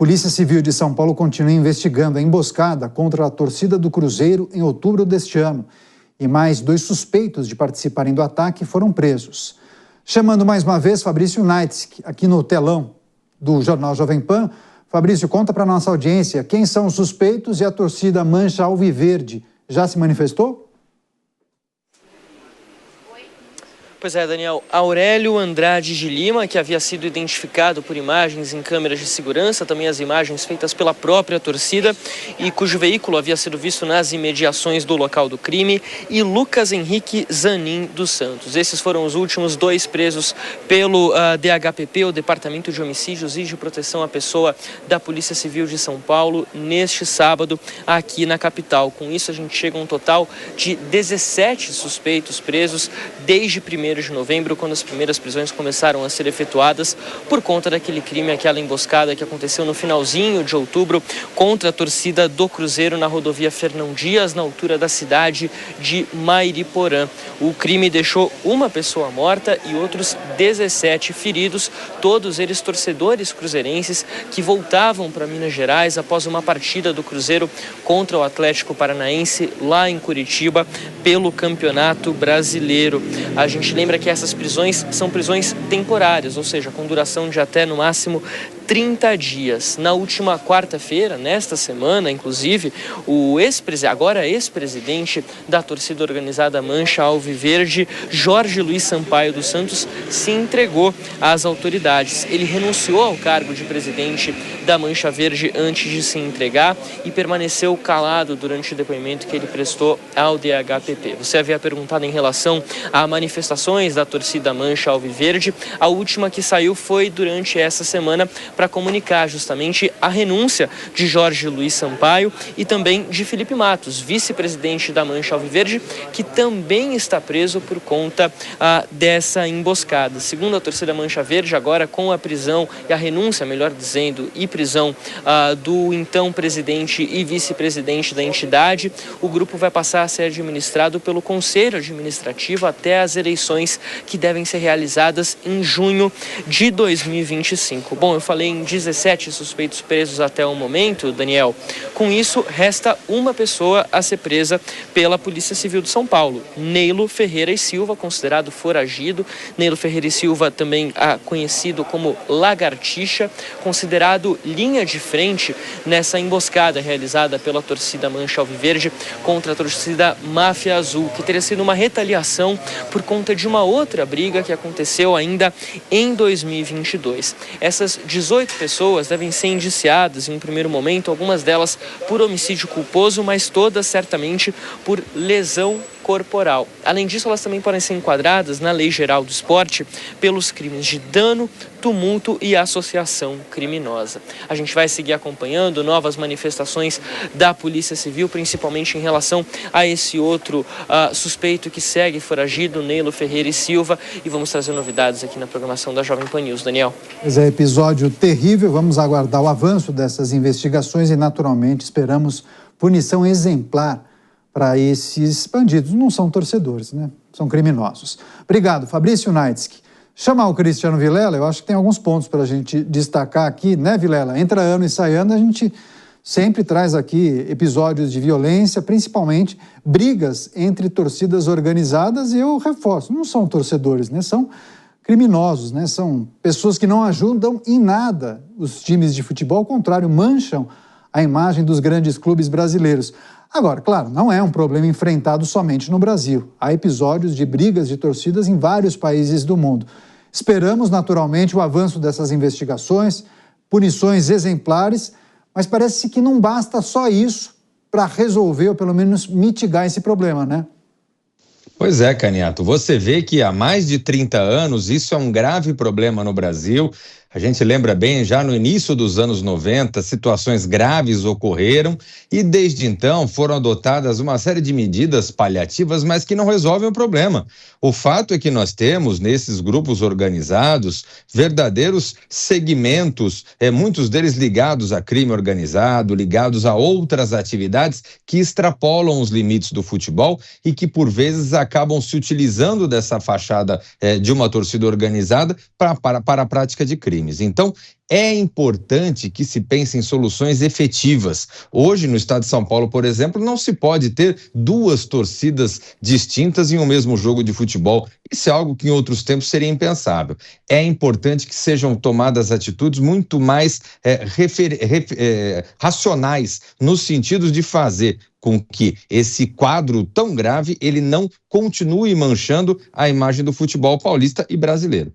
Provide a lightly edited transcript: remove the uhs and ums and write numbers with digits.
Polícia Civil de São Paulo continua investigando a emboscada contra a torcida do Cruzeiro em outubro deste ano. E mais 2 suspeitos de participarem do ataque foram presos. Chamando mais uma vez Fabrício Naitsky, aqui no telão do Jornal Jovem Pan. Fabrício, conta para a nossa audiência quem são os suspeitos e a torcida Mancha Alviverde já se manifestou? Pois é, Daniel. Aurélio Andrade de Lima, que havia sido identificado por imagens em câmeras de segurança, também as imagens feitas pela própria torcida e cujo veículo havia sido visto nas imediações do local do crime, e Lucas Henrique Zanin dos Santos. Esses foram os últimos 2 presos pelo DHPP, o Departamento de Homicídios e de Proteção à Pessoa da Polícia Civil de São Paulo, neste sábado aqui na capital. Com isso, a gente chega a um total de 17 suspeitos presos desde 1º de novembro, quando as primeiras prisões começaram a ser efetuadas por conta daquele crime, aquela emboscada que aconteceu no finalzinho de outubro contra a torcida do Cruzeiro na rodovia Fernão Dias, na altura da cidade de Mairiporã. O crime deixou uma pessoa morta e outros 17 feridos, todos eles torcedores cruzeirenses que voltavam para Minas Gerais após uma partida do Cruzeiro contra o Atlético Paranaense lá em Curitiba pelo Campeonato Brasileiro. A gente lembra que essas prisões são prisões temporárias, ou seja, com duração de até no máximo 30 dias. Na última quarta-feira, nesta semana, inclusive, o agora ex-presidente da torcida organizada Mancha Alviverde, Jorge Luiz Sampaio dos Santos, se entregou às autoridades. Ele renunciou ao cargo de presidente da Mancha Verde antes de se entregar e permaneceu calado durante o depoimento que ele prestou ao DHPP. Você havia perguntado em relação a manifestações da torcida Mancha Alviverde. A última que saiu foi durante essa semana para comunicar justamente a renúncia de Jorge Luiz Sampaio e também de Felipe Matos, vice-presidente da Mancha Alviverde, que também está preso por conta dessa emboscada. Segundo a torcida Mancha Verde, agora com a prisão e a renúncia, melhor dizendo, e prisão do então presidente e vice-presidente da entidade, o grupo vai passar a ser administrado pelo Conselho Administrativo até as eleições que devem ser realizadas em junho de 2025. Bom, eu falei em 17 suspeitos presos até o momento, Daniel. Com isso, resta uma pessoa a ser presa pela Polícia Civil de São Paulo, Neilo Ferreira e Silva, considerado foragido. Neilo Ferreira e Silva, também conhecido como Lagartixa, considerado linha de frente nessa emboscada realizada pela torcida Mancha Alviverde contra a torcida Máfia Azul, que teria sido uma retaliação por conta de uma outra briga que aconteceu ainda em 2022. Essas 18 pessoas devem ser indiciadas em um primeiro momento, algumas delas por homicídio culposo, mas todas certamente por lesão corporal. Além disso, elas também podem ser enquadradas na Lei Geral do Esporte pelos crimes de dano, tumulto e associação criminosa. A gente vai seguir acompanhando novas manifestações da Polícia Civil, principalmente em relação a esse outro suspeito que segue foragido, Neilo Ferreira e Silva, e vamos trazer novidades aqui na programação da Jovem Pan News. Daniel. Pois é, episódio terrível, vamos aguardar o avanço dessas investigações e naturalmente esperamos punição exemplar para esses bandidos. Não são torcedores, né? São criminosos. Obrigado, Fabrício Naitsky. Chamar o Cristiano Vilela, eu acho que tem alguns pontos para a gente destacar aqui, né, Vilela? Entra ano e sai ano, a gente sempre traz aqui episódios de violência, principalmente brigas entre torcidas organizadas, e eu reforço, não são torcedores, né? São criminosos, né? São pessoas que não ajudam em nada os times de futebol, ao contrário, mancham a imagem dos grandes clubes brasileiros. Agora, claro, não é um problema enfrentado somente no Brasil. Há episódios de brigas de torcidas em vários países do mundo. Esperamos, naturalmente, o avanço dessas investigações, punições exemplares, mas parece que não basta só isso para resolver ou pelo menos mitigar esse problema, né? Pois é, Caniato, você vê que há mais de 30 anos isso é um grave problema no Brasil. A gente lembra bem, já no início dos anos 90, situações graves ocorreram e desde então foram adotadas uma série de medidas paliativas, mas que não resolvem o problema. O fato é que nós temos nesses grupos organizados verdadeiros segmentos, muitos deles ligados a crime organizado, ligados a outras atividades que extrapolam os limites do futebol e que por vezes acabam se utilizando dessa fachada de uma torcida organizada para a prática de crime. crimes. Então, é importante que se pense em soluções efetivas. Hoje, no estado de São Paulo, por exemplo, não se pode ter duas torcidas distintas em um mesmo jogo de futebol. Isso é algo que em outros tempos seria impensável. É importante que sejam tomadas atitudes muito mais racionais, no sentido de fazer com que esse quadro tão grave ele não continue manchando a imagem do futebol paulista e brasileiro.